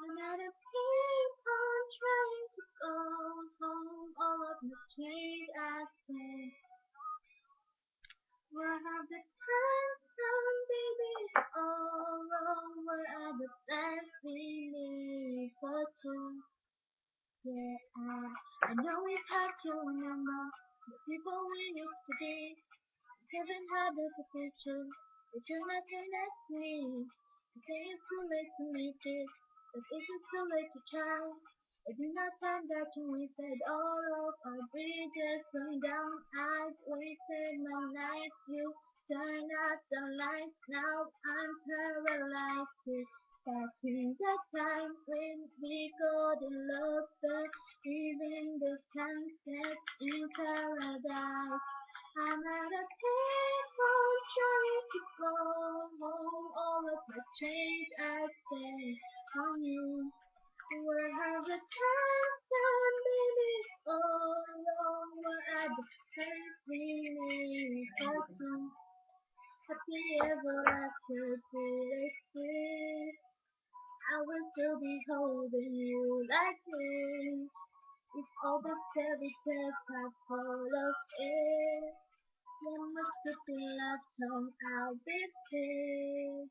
And I keep on trying to go home. All of the change I say. Where have the time gone, baby? All wrong. Where are the plans we need for two? Yeah, I know it's hard to remember the people we used to be. Haven't had the future, but you're not next to me. You say it's too late to make it, but is it too late to try? I did not time that you wasted all of our bridges burned down. I wasted my nights, you turned out the lights. Now I'm paralyzed. Back in the time when we got in love, but even the sunset in paradise. I'm at a payphone trying to go home. All of the change I spent on you. Where have the time gone, baby? All along, where are the times we made for two? Happy ever after did exist. I will still be holding you like this. If all the fairy tales have full of it. One must have been left home out this day.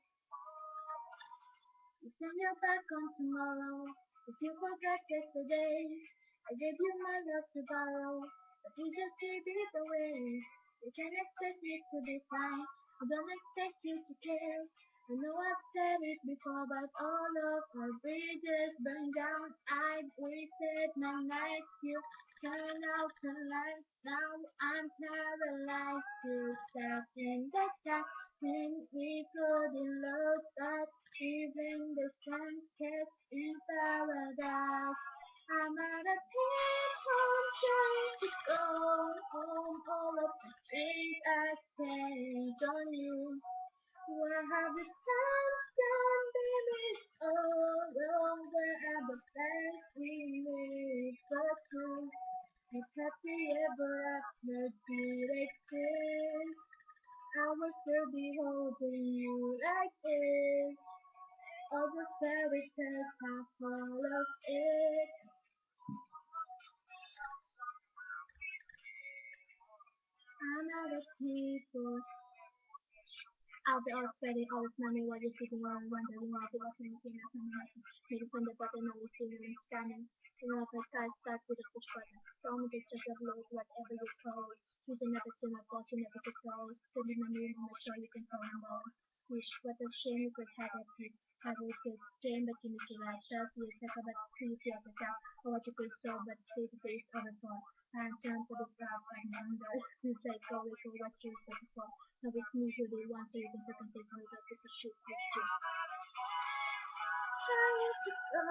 You turn your back on tomorrow, but you forgot yesterday. I gave you my love to borrow, but you just gave it away. You can't expect me to be fine, I don't expect you to care. I know I've said it before, but all of our bridges burned down. I wasted my nights, you turned out the lights. Now I'm paralyzed, still stuck in the dark. When we could in love, but even the sun kept in paradise. I'm at a pinhole trying to go home. All of the things I spent on you. Where have the time gone, baby? Oh, wrong. Where are the plans we made for two? If happy ever after did exist, I will still be holding you like this. All the fairy tales are full of it. I'm out of people. I'll be all sweaty, all smelly while you're sitting around wondering why the watching looking at my head. Maybe from the bottom of the sea and scanning. You know, if I start with a push button. Tell me just upload whatever you call it. Choosing never to not watching never to call it. Sending my name and make sure you can call them all. Wish what a shame you could have it. Have a good game, but you need to write shout you talk about please the other guy. Or what you could solve, but stay to face on the phone. And turn to the crowd and numbers. You say, go with what you said before. No, it's me who they want so you can take and take away that it's a shit picture. Trying to go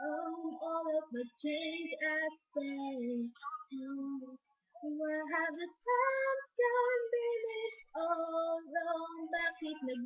home, all of the change I spent. Where have the time gone, baby? All wrong, back in the